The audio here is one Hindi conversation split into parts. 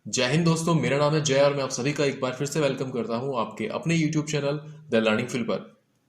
जय हिंद दोस्तों, मेरा नाम है जय और मैं आप सभी का एक बार फिर से वेलकम करता हूं आपके अपने YouTube channel the learning field पर।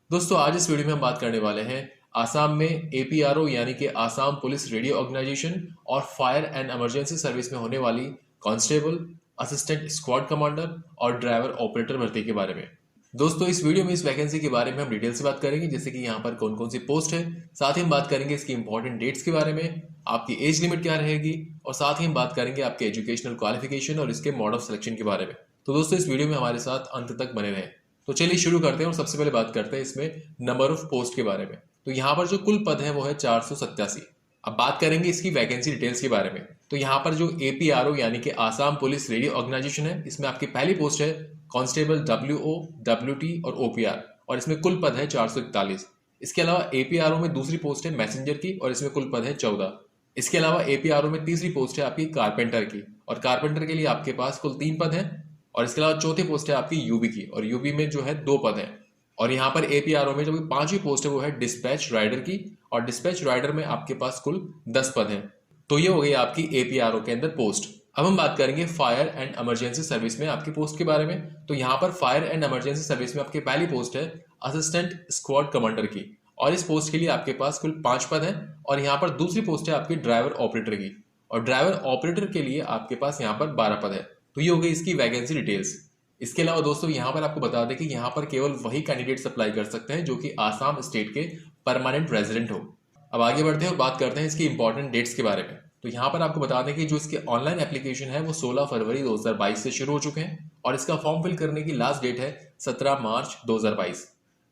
दोस्तों, आज इस वीडियो में हम बात करने वाले हैं आसाम में एपीआरओ यानी कि आसाम पुलिस रेडियो ऑर्गेनाइजेशन और फायर एंड इमरजेंसी सर्विस में होने वाली कांस्टेबल, असिस्टेंट स्क्वाड कमांडर और ड्राइवर ऑपरेटर भर्ती के बारे में। दोस्तों, इस वीडियो में इस वैकेंसी के बारे में हम डिटेल से बात करेंगे, जैसे कि यहाँ पर कौन कौन सी पोस्ट है। साथ ही हम बात करेंगे इसकी इंपॉर्टेंट डेट्स के बारे में, आपकी एज लिमिट क्या रहेगी, और साथ ही हम बात करेंगे आपके एजुकेशनल क्वालिफिकेशन और इसके मोड ऑफ सिलेक्शन के बारे में। तो दोस्तों, इस वीडियो में हमारे साथ अंत तक बने रहें। तो चलिए शुरू करते हैं और सबसे पहले बात करते हैं इसमें नंबर ऑफ पोस्ट के बारे में। तो यहाँ पर जो कुल पद है वो है 487। अब बात करेंगे इसकी वैकेंसी डिटेल्स के बारे में। तो यहाँ पर जो एपीआरओ यानी कि आसाम पुलिस रेडियो ऑर्गेनाइजेशन है, इसमें आपकी पहली पोस्ट है कांस्टेबल डब्ल्यूओ, डब्ल्यूटी और ओपीआर, और इसमें कुल पद है 441। इसके अलावा एपीआरओ में दूसरी पोस्ट है मैसेंजर की, और इसमें कुल पद है 14। इसके अलावा एपीआरओ में तीसरी पोस्ट है आपकी कारपेंटर की, और कारपेंटर के लिए आपके पास कुल 3 पद हैं। और इसके अलावा चौथी पोस्ट है आपकी यूबी की, और यूबी में जो है 2 पद हैं। और यहाँ पर एपीआरओ में जो पांचवी पोस्ट है वो है डिस्पैच राइडर की, और डिस्पैच राइडर में आपके पास कुल 10 पद हैं। तो ये हो गई आपकी एपीआरओ के अंदर पोस्ट। अब हम बात करेंगे फायर एंड इमरजेंसी सर्विस में आपकी पोस्ट के बारे में। तो यहाँ पर फायर एंड इमरजेंसी सर्विस में आपकी पहली पोस्ट है असिस्टेंट स्क्वाड कमांडर की, और इस पोस्ट के लिए आपके पास कुल 5 पद हैं। और यहाँ पर दूसरी पोस्ट है आपकी ड्राइवर ऑपरेटर की, और ड्राइवर ऑपरेटर के लिए आपके पास यहाँ पर 12 पद है। तो ये हो गई इसकी वैकेंसी डिटेल्स। इसके अलावा दोस्तों, यहाँ पर आपको बता दें कि यहाँ पर केवल वही कैंडिडेट्स अप्लाई कर सकते हैं जो कि आसाम स्टेट के परमानेंट रेजिडेंट हो। अब आगे बढ़ते हैं और बात करते हैं इसकी इंपॉर्टेंट डेट्स के बारे में। तो यहाँ पर आपको बता दें कि जो इसके ऑनलाइन एप्लीकेशन है वो 16 फरवरी 2022 से शुरू हो चुके हैं, और इसका फॉर्म फिल करने की लास्ट डेट है 17 मार्च 2022।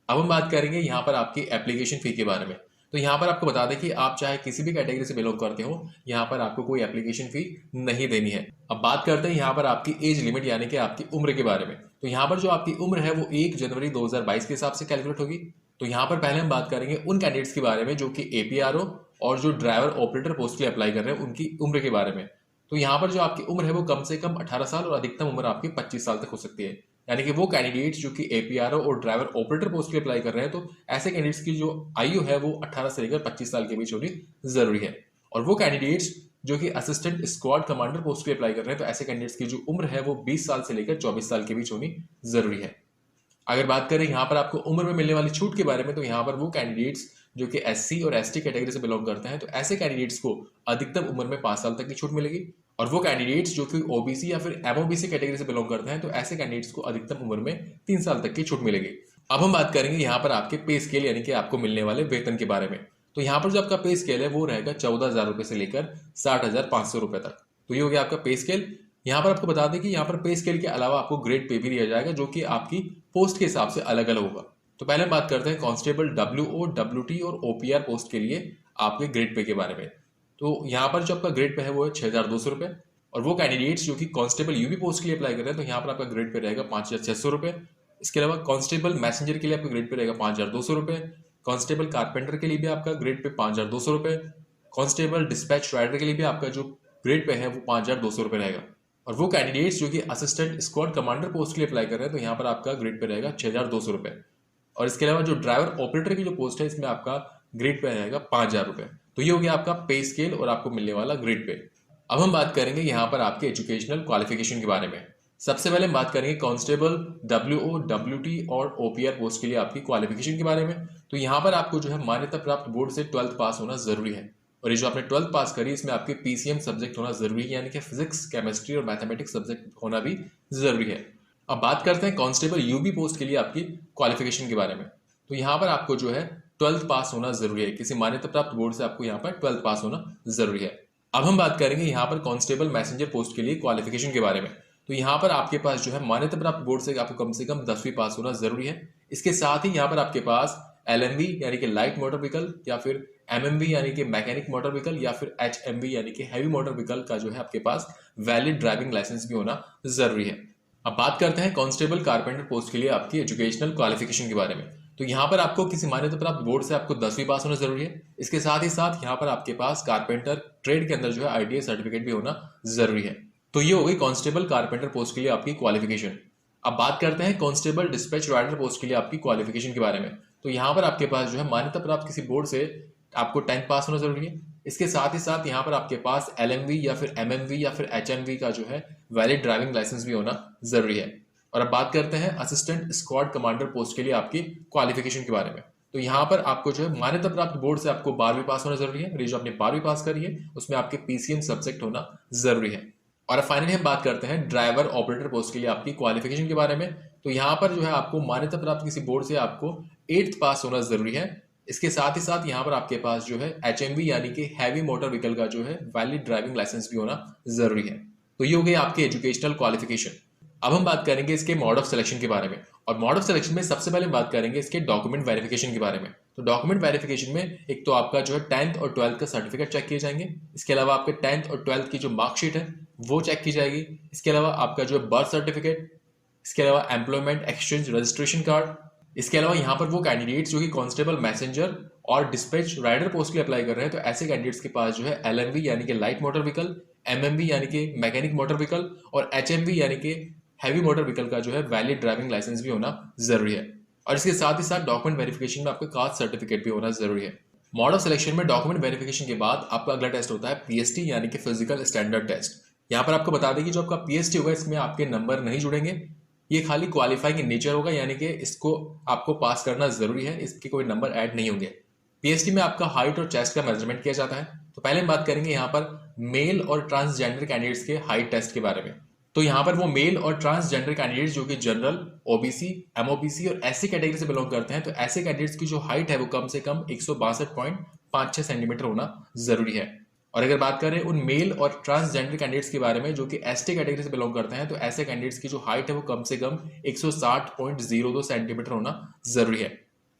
अब हम बात करेंगे यहाँ पर आपकी एप्लीकेशन फी के बारे में। तो यहाँ पर आपको बता दें कि आप चाहे किसी भी कैटेगरी से बिलोंग करते हो, यहाँ पर आपको कोई एप्लीकेशन फी नहीं देनी है। अब बात करते हैं यहाँ पर आपकी एज लिमिट यानी कि आपकी उम्र के बारे में। तो यहाँ पर जो आपकी उम्र है वो 1 जनवरी 2022 के हिसाब से कैलकुलेट होगी। तो यहाँ पर पहले हम बात करेंगे उन कैंडिडेट्स के बारे में जो कि एपीआरओ और जो ड्राइवर ऑपरेटर पोस्ट के लिए अप्लाई कर रहे हैं उनकी उम्र के बारे में। तो यहाँ पर जो आपकी उम्र है वो कम से कम 18 साल और अधिकतम उम्र आपकी 25 साल तक हो सकती है। यानी कि वो कैंडिडेट्स जो कि एपीआरओ और ड्राइवर ऑपरेटर पोस्ट के लिए अप्लाई कर रहे हैं, तो ऐसे कैंडिडेट्स की जो आयु है वो 18 से लेकर 25 साल के बीच होनी जरूरी है। और वो कैंडिडेट्स जो कि असिस्टेंट स्क्वाड कमांडर पोस्ट के लिए अप्लाई कर रहे हैं, तो ऐसे कैंडिडेट्स की जो उम्र है वो 20 साल से लेकर 24 साल के बीच होनी जरूरी है। अगर बात करें यहाँ पर आपको उम्र में मिलने वाली छूट के बारे में, तो यहाँ पर वो कैंडिडेट्स जो कि एससी और एसटी कैटेगरी से बिलोंग करते हैं, तो ऐसे कैंडिडेट्स को अधिकतम उम्र में 5 साल तक की छूट मिलेगी। और वो कैंडिडेट्स जो कि ओबीसी या फिर एमओबीसी कैटेगरी से बिलोंग करते हैं, तो ऐसे कैंडिडेट्स को अधिकतम उम्र में 3 साल तक की छूट मिलेगी। अब हम बात करेंगे यहाँ पर आपके पे स्केल यानी कि आपको मिलने वाले वेतन के बारे में। तो यहाँ पर जो आपका पे स्केल है वो रहेगा 14,000 रुपए से लेकर 60,500 रुपए तक। तो ये हो गया आपका पे स्केल। यहाँ पर आपको बता दें कि यहाँ पर पे स्केल के अलावा आपको ग्रेड पे भी दिया जाएगा, जो कि आपकी पोस्ट के हिसाब से अलग अलग होगा। तो पहले हम बात करते हैं कांस्टेबल डब्ल्यूओ, डब्ल्यूटी और ओपीआर पोस्ट के लिए आपके ग्रेड पे के बारे में। तो यहाँ पर जो आपका ग्रेड पे है वो है 6,200 रुपए। और वो कैंडिडेट्स जो कि कांस्टेबल यूबी पोस्ट के लिए अप्लाई कर रहे हैं, तो यहाँ पर आपका ग्रेड पे रहेगा 5,600 रुपए। इसके अलावा कांस्टेबल मैसेंजर के लिए आपका ग्रेड पे रहेगा 5,200 रुपए। कांस्टेबल कारपेंटर के लिए भी आपका ग्रेड पे 5,200 रुपए। कांस्टेबल डिस्पैच राइडर के लिए भी आपका जो ग्रेड पे है वो 5,200 रुपए रहेगा। और वो कैंडिडेट्स जो कि असिस्टेंट स्क्वाड कमांडर पोस्ट के लिए अप्लाई कर रहे हैं, तो यहाँ पर आपका ग्रेड पे रहेगा 6,200 रुपए। और इसके अलावा जो ड्राइवर ऑपरेटर की जो पोस्ट है, इसमें आपका ग्रेड पे रहेगा 5,000 रुपए। तो ये हो गया आपका पे स्केल और आपको मिलने वाला ग्रेड पे। अब हम बात करेंगे यहाँ पर आपके एजुकेशनल क्वालिफिकेशन के बारे में। सबसे पहले हम बात करेंगे कांस्टेबल डब्ल्यूओ, डब्ल्यूटी और ओपीआर पोस्ट के लिए आपकी क्वालिफिकेशन के बारे में। तो यहाँ पर आपको जो है मान्यता प्राप्त बोर्ड से 12th पास होना जरूरी है। और ये जो आपने 12th पास करी, इसमें आपके पीसीएम सब्जेक्ट होना जरूरी है, यानी कि फिजिक्स, केमिस्ट्री और मैथमेटिक्स सब्जेक्ट होना भी जरूरी है। अब बात करते हैं कांस्टेबल यूबी पोस्ट के लिए आपकी क्वालिफिकेशन के बारे में। तो यहाँ पर आपको जो है 12th पास होना जरूरी है, किसी मान्यता प्राप्त बोर्ड से आपको यहाँ पर 12th पास होना जरूरी है। अब हम बात करेंगे यहाँ पर कांस्टेबल मैसेंजर पोस्ट के लिए क्वालिफिकेशन के बारे में। तो यहाँ पर आपके पास जो है मान्यता प्राप्त बोर्ड से आपको कम से कम 10वीं पास होना जरूरी है। इसके साथ ही यहाँ पर आपके पास एलएमवी यानी कि लाइट मोटर व्हीकल, या फिर एमएमवी यानी कि मैकेनिक मोटर व्हीकल, या फिर एचएमवी यानी कि हैवी मोटर व्हीकल का जो है आपके पास वैलिड ड्राइविंग लाइसेंस भी होना जरूरी है। अब बात करते हैं कांस्टेबल कारपेंटर पोस्ट के लिए आपकी एजुकेशनल क्वालिफिकेशन के बारे में। तो यहाँ पर आपको किसी मान्यता प्राप्त बोर्ड से आपको 10वीं पास होना जरूरी है। इसके साथ ही साथ यहाँ पर आपके पास कारपेंटर ट्रेड के अंदर जो है आईटीआई सर्टिफिकेट भी होना जरूरी है। तो ये हो गई कांस्टेबल कारपेंटर पोस्ट के लिए आपकी क्वालिफिकेशन। अब बात करते हैं कांस्टेबल डिस्पैच राइडर पोस्ट के लिए आपकी क्वालिफिकेशन के बारे में। तो यहाँ पर आपके पास जो है मान्यता प्राप्त किसी बोर्ड से आपको 10th पास होना जरूरी है। इसके साथ ही साथ यहाँ पर आपके पास LMV या फिर MMV या फिर HMV का जो है वैलिड ड्राइविंग लाइसेंस भी होना जरूरी है। और अब बात करते हैं असिस्टेंट स्क्वाड कमांडर पोस्ट के लिए आपकी क्वालिफिकेशन के बारे में। तो यहाँ पर आपको जो है मान्यता प्राप्त बोर्ड से आपको 12वीं पास होना जरूरी है, और ये जो आपने 12वीं पास करी है उसमें आपके PCM सब्जेक्ट होना जरूरी है। और अब फाइनली हम बात करते हैं ड्राइवर ऑपरेटर पोस्ट के लिए आपकी क्वालिफिकेशन के बारे में। तो यहाँ पर जो है आपको मान्यता प्राप्त किसी बोर्ड से आपको 8th पास होना जरूरी है। इसके साथ ही साथ यहाँ पर आपके पास जो है HMV यानी कि हैवी मोटर व्हीकल का जो है वैलिड ड्राइविंग लाइसेंस भी होना जरूरी है। तो ये हो गई आपकी एजुकेशनल क्वालिफिकेशन। अब हम बात करेंगे इसके मोड ऑफ सिलेक्शन के बारे में, और मोड ऑफ सिलेक्शन में सबसे पहले बात करेंगे इसके डॉक्यूमेंट वेरिफिकेशन के बारे में। तो डॉक्यूमेंट वेरिफिकेशन में एक तो आपका जो है 10th और 12th का सर्टिफिकेट चेक किए जाएंगे। इसके अलावा आपके 10th और 12th की जो मार्कशीट है वो चेक की जाएगी। इसके अलावा आपका जो है बर्थ सर्टिफिकेट, इसके अलावा एम्प्लॉयमेंट एक्सचेंज रजिस्ट्रेशन कार्ड। इसके अलावा यहाँ पर वो कैंडिडेट्स जो कि कांस्टेबल, मैसेंजर और डिस्पैच राइडर पोस्ट के लिए अप्लाई कर रहे हैं, तो ऐसे कैंडिडेट्स के पास जो है LMV यानी कि लाइट मोटर व्हीकल, MMV यानी कि मैकेनिक मोटर व्हीकल और HMV यानी कि हैवी मोटर व्हीकल का जो है वैलिड ड्राइविंग लाइसेंस भी होना जरूरी है। और इसके साथ ही साथ डॉक्यूमेंट वेरिफिकेशन में आपका कास्ट सर्टिफिकेट भी होना जरूरी है। मोड ऑफ सिलेक्शन में डॉक्यूमेंट वेरिफिकेशन के बाद आपका अगला टेस्ट होता है PST यानी कि फिजिकल स्टैंडर्ड टेस्ट। यहाँ पर आपको बता दें कि जो आपका PST होगा इसमें आपके नंबर नहीं जुड़ेंगे, ये खाली क्वालिफाइंग इन नेचर होगा, यानी कि इसको आपको पास करना जरूरी है, इसके कोई नंबर ऐड नहीं होंगे। PST में आपका हाइट और चेस्ट का मेजरमेंट किया जाता है। तो पहले हम बात करेंगे यहाँ पर मेल और ट्रांसजेंडर कैंडिडेट्स के हाइट टेस्ट के बारे में। तो यहाँ पर वो मेल और ट्रांसजेंडर कैंडिडेट्स जो कि जनरल, OBC, MOBC और SC कैटेगरी से बिलोंग करते हैं, तो ऐसे कैंडिडेट्स की जो हाइट है वो कम से कम 162.56 सेंटीमीटर होना जरूरी है। और अगर बात करें उन मेल और ट्रांसजेंडर कैंडिडेट्स के बारे में जो कि ST कैटेगरी से बिलोंग करते हैं, तो ऐसे कैंडिडेट्स की जो हाइट है वो कम से कम 160.02 सेंटीमीटर होना जरूरी है।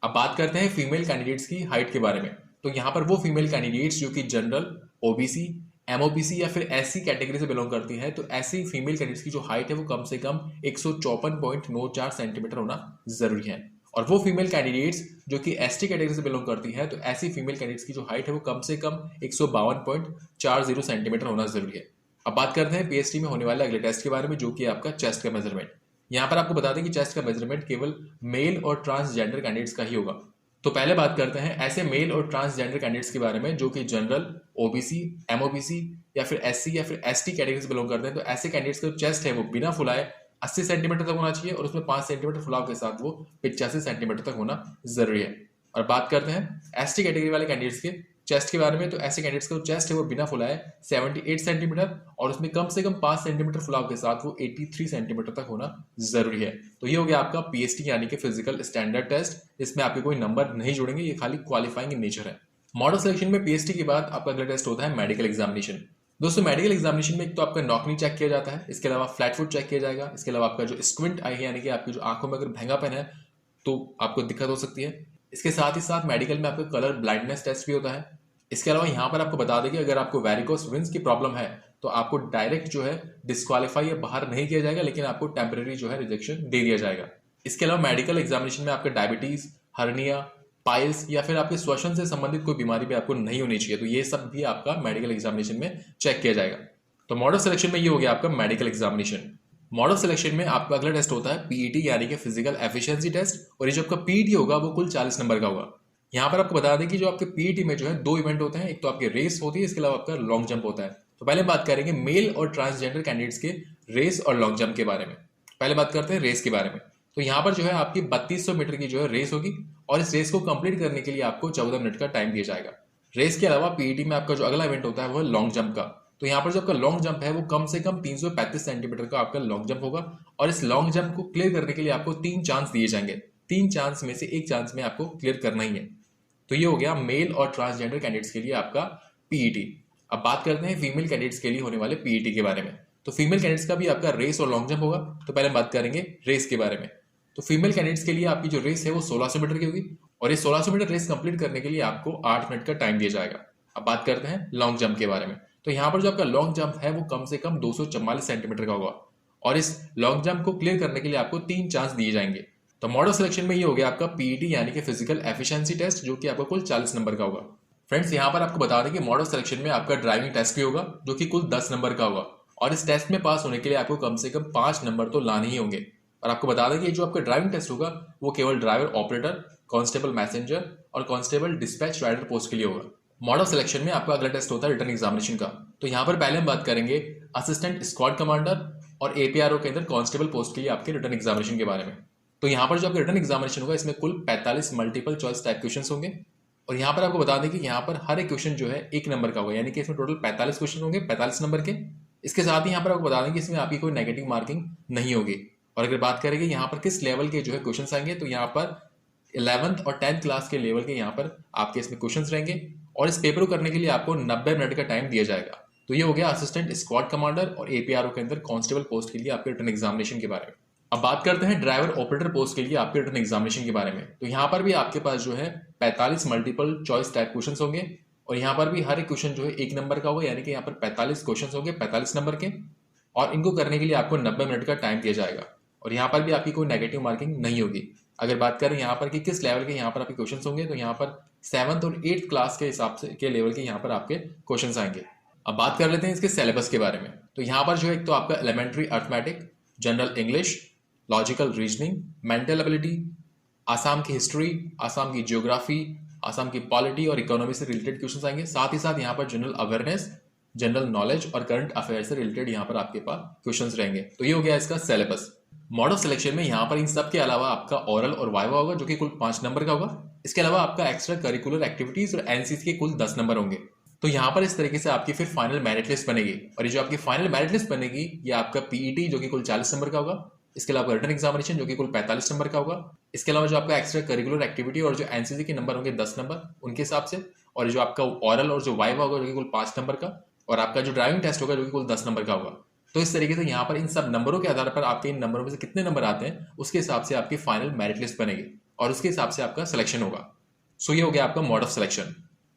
अब बात करते हैं फीमेल कैंडिडेट्स की हाइट के बारे में। तो यहाँ पर वो फीमेल कैंडिडेट्स जो कि जनरल, OBC, MOBC या फिर SC कैटेगरी से बिलोंग करती है, तो ऐसी फीमेल कैंडिडेट्स की जो हाइट है वो कम से कम 154.94 सेंटीमीटर होना जरूरी है। और वो फीमेल कैंडिडेट्स जो कि ST कैटेगरी से बिलोंग करती है, तो ऐसी फीमेल कैंडिडेट्स की जो हाइट है वो कम से कम 152.40 सेंटीमीटर होना जरूरी है। अब बात करते हैं PST में होने वाले अगले टेस्ट के बारे में, जो कि आपका चेस्ट का मेजरमेंट। यहाँ पर आपको बता दें कि चेस्ट का मेजरमेंट केवल मेल और ट्रांसजेंडर कैंडिडेट्स का ही होगा। तो पहले बात करते हैं ऐसे मेल और ट्रांसजेंडर कैंडिडेट्स के बारे में जो कि जनरल, OBC, MOBC या फिर SC या फिर ST कैटेगरी से बिलोंग करते हैं, तो ऐसे कैंडिडेट्स का जो चेस्ट है वो बिना फुलाए 80 सेंटीमीटर तक होना चाहिए, और उसमें 5 सेंटीमीटर फुलाव के साथ वो 85 सेंटीमीटर तक होना जरूरी है। और बात करते हैं ST कैटेगरी वाले कैंडिडेट्स के चेस्ट के बारे में, तो ऐसे कैंडिडेट्स का जो चेस्ट है वो बिना फुलाए 78 सेंटीमीटर और उसमें कम से कम 5 सेंटीमीटर फुलाव के साथ वो 83 सेंटीमीटर तक होना जरूरी है। तो ये हो गया आपका PST यानी कि फिजिकल स्टैंडर्ड टेस्ट, इसमें आपके कोई नंबर नहीं जुड़ेंगे, ये खाली क्वालिफाइंग इन नेचर है। मॉडल सिलेक्शन में PST के बाद आपका अगला टेस्ट होता है मेडिकल एग्जामिनेशन। दोस्तों मेडिकल एग्जामिनेशन में एक तो आपका नॉकनी चेक किया जाता है, इसके अलावा फ्लैट फुट चेक किया जाएगा, इसके अलावा आपका जो स्क्विंट आई है यानी कि आपकी जो आंखों में अगर भैंगापन है तो आपको दिक्कत हो सकती है। इसके साथ ही साथ मेडिकल में आपका कलर ब्लाइंडनेस टेस्ट भी होता है। इसके अलावा यहाँ पर आपको बता दें कि अगर आपको वेरिकोस वेन्स की प्रॉब्लम है तो आपको डायरेक्ट जो है डिस्क्वालीफाई या बाहर नहीं किया जाएगा, लेकिन आपको टेम्परेरी जो है रिजेक्शन दे दिया जाएगा। इसके अलावा मेडिकल एग्जामिनेशन में आपका डायबिटीज, हर्निया, पाइल्स या फिर आपके श्वसन से संबंधित कोई बीमारी भी आपको नहीं होनी चाहिए, तो ये सब भी आपका मेडिकल एग्जामिनेशन में चेक किया जाएगा। तो मॉडल सिलेक्शन में ये हो गया आपका मेडिकल एग्जामिनेशन। मॉडल सिलेक्शन में आपका अगला टेस्ट होता है PET यानी कि फिजिकल एफिशिएंसी टेस्ट, और ये जो आपका PET होगा वो कुल 40 नंबर का होगा। यहाँ पर आपको बता दें कि जो आपके PET में जो है 2 इवेंट होते हैं, एक तो आपकी रेस होती है, इसके अलावा आपका लॉन्ग जंप होता है। तो पहले बात करेंगे मेल और ट्रांसजेंडर कैंडिडेट्स के रेस और लॉन्ग जंप के बारे में। पहले बात करते हैं रेस के बारे में। तो यहाँ पर जो है आपकी 3200 मीटर की जो है रेस होगी, और इस रेस को कंप्लीट करने के लिए आपको 14 मिनट का टाइम दिया जाएगा। रेस के अलावा PET में आपका जो अगला इवेंट होता है वो है लॉन्ग जंप का। तो यहाँ पर जो आपका लॉन्ग जंप है वो कम से कम 335 सेंटीमीटर का आपका लॉन्ग जंप होगा, और इस लॉन्ग जंप को क्लियर करने के लिए आपको 3 चांस दिए जाएंगे। 3 चांस में से 1 चांस में आपको क्लियर करना ही है। तो ये हो गया मेल और ट्रांसजेंडर कैंडिडेट्स के लिए आपका PET। अब बात करते हैं फीमेल कैंडिडेट्स के लिए होने वाले PET के बारे में। तो फीमेल कैंडिडेट्स का भी आपका रेस और लॉन्ग जंप होगा। तो पहले हम बात करेंगे रेस के बारे में। तो फीमेल कैंडिडेट्स के लिए आपकी जो रेस है वो 1600 मीटर की होगी, और ये 1600 मीटर रेस कंप्लीट करने के लिए आपको 8 मिनट का टाइम दिया जाएगा। अब बात करते हैं लॉन्ग जंप के बारे में। तो यहाँ पर जो आपका लॉन्ग जंप है वो कम से कम 244 सेंटीमीटर का होगा, और इस लॉन्ग जंप को क्लियर करने के लिए आपको 3 चांस दिए जाएंगे। तो मॉडल सिलेक्शन में ये हो गया आपका PET यानी कि फिजिकल एफिशिएंसी टेस्ट, जो कि आपको कुल 40 नंबर का होगा। फ्रेंड्स यहाँ पर आपको बता दें कि मॉडल सिलेक्शन में आपका ड्राइविंग टेस्ट भी होगा, जो कि कुल 10 नंबर का होगा, और इस टेस्ट में पास होने के लिए आपको कम से कम 5 नंबर तो लाने ही होंगे। और आपको बता दें कि जो आपका ड्राइविंग टेस्ट होगा वो केवल ड्राइवर ऑपरेटर, कांस्टेबल मैसेंजर और कांस्टेबल डिस्पैच राइडर पोस्ट के लिए होगा। मोड ऑफ सिलेक्शन में आपका अगला टेस्ट होता है रिटन एग्जामिनेशन का। तो यहाँ पर पहले हम बात करेंगे असिस्टेंट स्क्वाड कमांडर और एपीआरओ के अंदर कांस्टेबल पोस्ट के लिए आपके रिटन एग्जामिनेशन के बारे में। तो यहाँ पर जो आपका रिटन एग्जामिनेशन होगा इसमें कुल 45 मल्टीपल चॉइस टाइप क्वेश्चन होंगे। और यहाँ पर आपको बता दें कि यहाँ पर हर एक क्वेश्चन जो है 1 नंबर का होगा, यानी कि इसमें टोटल 45 क्वेश्चन होंगे 45 नंबर के। इसके साथ ही यहाँ पर आपको बता दें कि इसमें आपकी कोई नेगेटिव मार्किंग नहीं होगी। और अगर बात करेंगे यहाँ पर किस लेवल के जो है क्वेश्चन आएंगे, तो यहाँ पर 11th और 10th क्लास के लेवल के यहाँ पर आपके इसमें क्वेश्चन रहेंगे। और इस पेपर को करने के लिए आपको 90 मिनट का टाइम दिया जाएगा। तो ये हो गया असिस्टेंट स्क्वाड कमांडर और एपीआरओ के अंदर कांस्टेबल पोस्ट के लिए आपके रिटन एग्जामिनेशन के बारे में। अब बात करते हैं ड्राइवर ऑपरेटर पोस्ट के लिए आपके रिटन एग्जामिनेशन के बारे में। तो यहाँ पर भी आपके पास जो है 45 मल्टीपल चॉइस टाइप क्वेश्चन होंगे। और यहाँ पर भी हर एक क्वेश्चन जो है 1 नंबर का होगा, यानी कि यहाँ पर 45 क्वेश्चन होंगे 45 नंबर के। और इनको करने के लिए आपको 90 मिनट का टाइम दिया जाएगा। और यहाँ पर भी आपकी कोई नेगेटिव मार्किंग नहीं होगी। अगर बात करें यहाँ पर कि किस लेवल के यहाँ पर आपके क्वेश्चन होंगे, तो यहाँ पर 7th और 8th क्लास के हिसाब से के लेवल के यहाँ पर आपके क्वेश्चन आएंगे। अब बात कर लेते हैं इसके सिलेबस के बारे में। तो यहाँ पर जो है एक तो आपका elementary arithmetic, general English, logical reasoning, mental ability, Assam की हिस्ट्री, आसाम की ज्योग्राफी, आसाम की पॉलिटी और इकोनॉमी से रिलेटेड क्वेश्चन आएंगे। साथ ही साथ यहाँ पर जनरल अवेयरनेस, जनरल नॉलेज और करंट अफेयर से रिलेटेड यहाँ पर आपके पास क्वेश्चंस रहेंगे। तो ये हो गया इसका सिलेबस। मोड ऑफ सिलेक्शन में यहाँ पर इन सब के अलावा आपका ओरल और वाइवा होगा, जो कि कुल 5 नंबर का होगा। इसके अलावा आपका एक्स्ट्रा करिकुलर एक्टिविटीज और एनसीसी के कुल 10 नंबर होंगे। तो यहाँ पर इस तरीके से आपकी फिर फाइनल मेरिट लिस्ट बनेगी। और ये जो आपकी फाइनल मेरिट लिस्ट बनेगी ये आपका पीईटी जो कि कुल 40 नंबर का होगा। इसके अलावा रिटन एग्जामिनेशन जो कि कुल 45 नंबर का होगा। इसके अलावा जो आपका एक्स्ट्रा करिकुलर एक्टिविटी और जो एनसीसी के नंबर होंगे 10 नंबर उनके हिसाब से। और जो आपका ओरल और जो वाइवा होगा जो कि कुल 5 नंबर का। और आपका जो ड्राइविंग टेस्ट होगा जो कि कुल 10 नंबर का होगा। तो इस तरीके से यहाँ पर इन सब नंबरों के आधार पर आपके इन नंबरों में से कितने नंबर आते हैं उसके हिसाब से आपकी फाइनल मेरिट लिस्ट बनेगी और उसके हिसाब से आपका सिलेक्शन होगा। सो ये हो गया आपका mode of selection.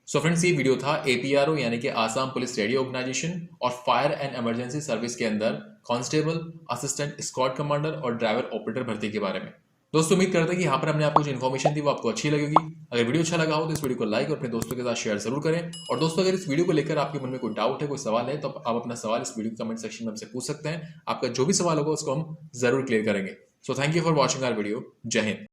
So friends, ये वीडियो था एपीआरओ यानी कि आसाम पुलिस रेडियो ऑर्गेनाइजेशन और फायर एंड इमरजेंसी सर्विस के अंदर कांस्टेबल, असिस्टेंट स्क्वाड कमांडर और ड्राइवर ऑपरेटर भर्ती के बारे में। दोस्तों, उम्मीद करते हैं कि यहाँ पर हमने आपको जो इन्फॉर्मेशन दी वो आपको अच्छी लगेगी। अगर वीडियो अच्छा लगा हो तो इस वीडियो को लाइक और अपने दोस्तों के साथ शेयर जरूर करें। और दोस्तों, अगर इस वीडियो को लेकर आपके मन में कोई डाउट है, कोई सवाल है, तो आप अपना सवाल इस वीडियो के कमेंट सेक्शन में हमसे पूछ सकते हैं। आपका जो भी सवाल होगा उसको हम जरूर क्लियर करेंगे। So thank you for watching our video. Jai Hind.